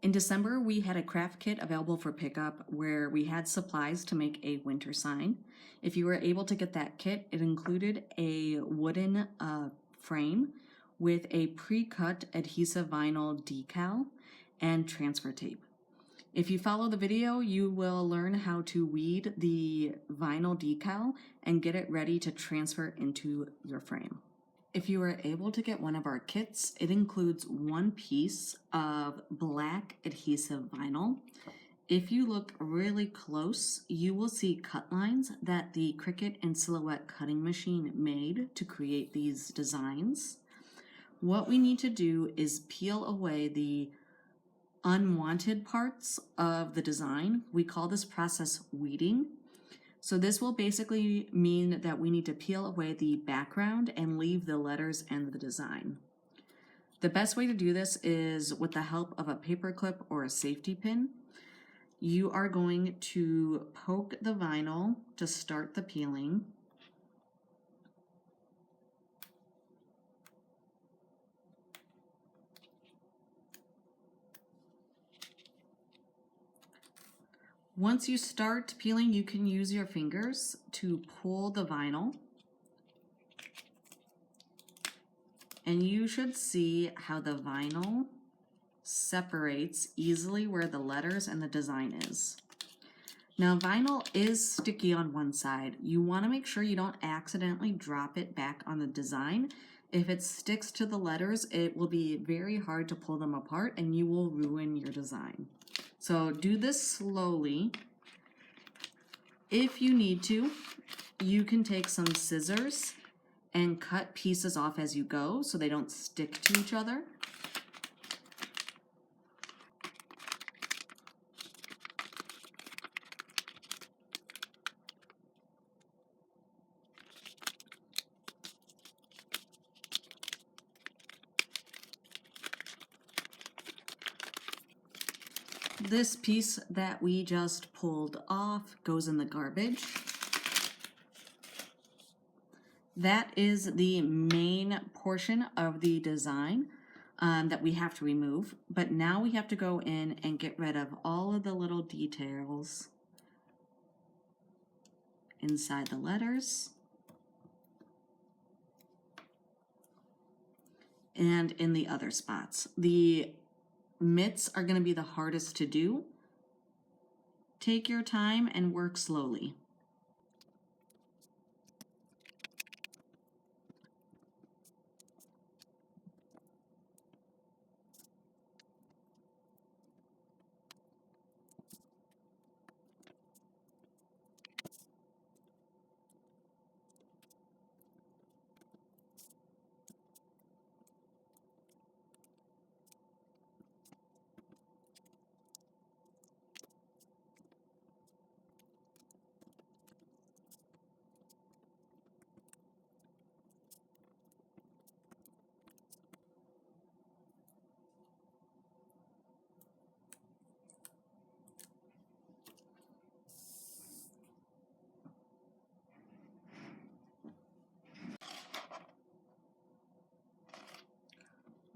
In December, we had a craft kit available for pickup where we had supplies to make a winter sign. If you were able to get that kit, it included a wooden frame with a pre-cut adhesive vinyl decal and transfer tape. If you follow the video, you will learn how to weed the vinyl decal and get it ready to transfer into your frame. If you are able to get one of our kits, it includes one piece of black adhesive vinyl. If you look really close, you will see cut lines that the Cricut and Silhouette cutting machine made to create these designs. What we need to do is peel away the unwanted parts of the design. We call this process weeding. So this will basically mean that we need to peel away the background and leave the letters and the design. The best way to do this is with the help of a paper clip or a safety pin. You are going to poke the vinyl to start the peeling. Once you start peeling, you can use your fingers to pull the vinyl. And you should see how the vinyl separates easily where the letters and the design is. Now, vinyl is sticky on one side. You want to make sure you don't accidentally drop it back on the design. If it sticks to the letters, it will be very hard to pull them apart and you will ruin your design. So do this slowly. If you need to, you can take some scissors and cut pieces off as you go so they don't stick to each other. This piece that we just pulled off goes in the garbage. That is the main portion of the design that we have to remove. But now we have to go in and get rid of all of the little details inside the letters and in the other spots. The mitts are going to be the hardest to do. Take your time and work slowly.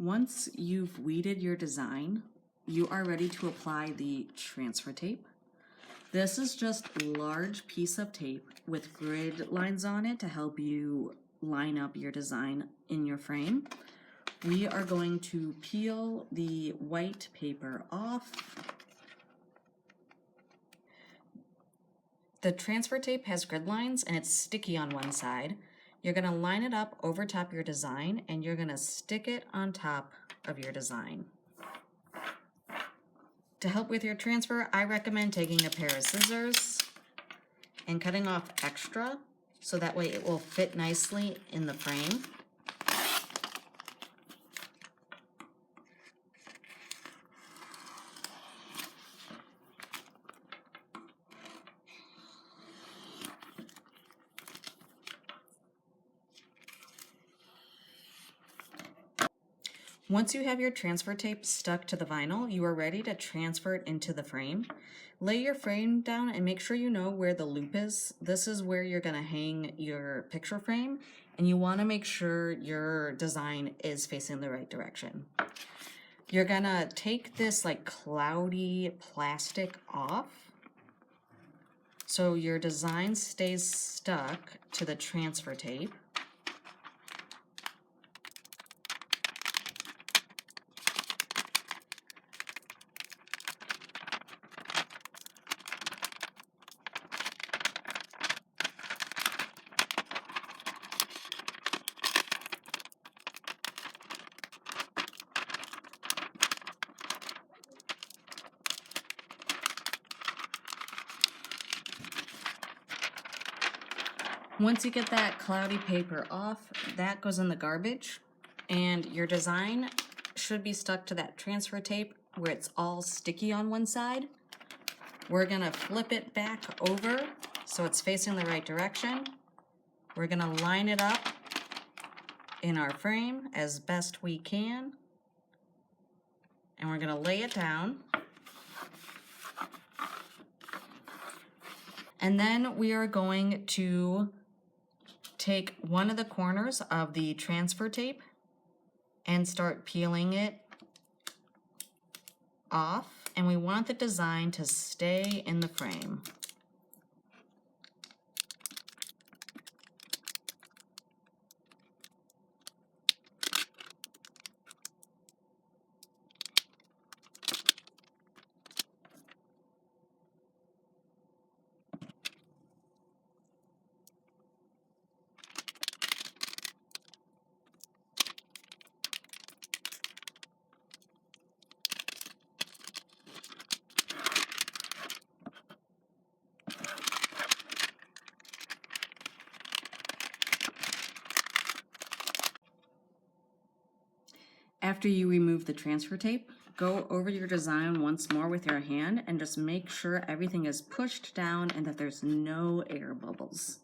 Once you've weeded your design, you are ready to apply the transfer tape. This is just a large piece of tape with grid lines on it to help you line up your design in your frame. We are going to peel the white paper off. The transfer tape has grid lines and it's sticky on one side. You're going to line it up over top your design and you're going to stick it on top of your design. To help with your transfer, I recommend taking a pair of scissors and cutting off extra so that way it will fit nicely in the frame. Once you have your transfer tape stuck to the vinyl, you are ready to transfer it into the frame. Lay your frame down and make sure you know where the loop is. This is where you're going to hang your picture frame, and you want to make sure your design is facing the right direction. You're gonna take this like cloudy plastic off so your design stays stuck to the transfer tape. Once you get that cloudy paper off, that goes in the garbage, and your design should be stuck to that transfer tape where it's all sticky on one side. We're gonna flip it back over so it's facing the right direction. We're gonna line it up in our frame as best we can, and we're gonna lay it down. And then we are going to take one of the corners of the transfer tape and start peeling it off, and we want the design to stay in the frame. After you remove the transfer tape, go over your design once more with your hand and just make sure everything is pushed down and that there's no air bubbles.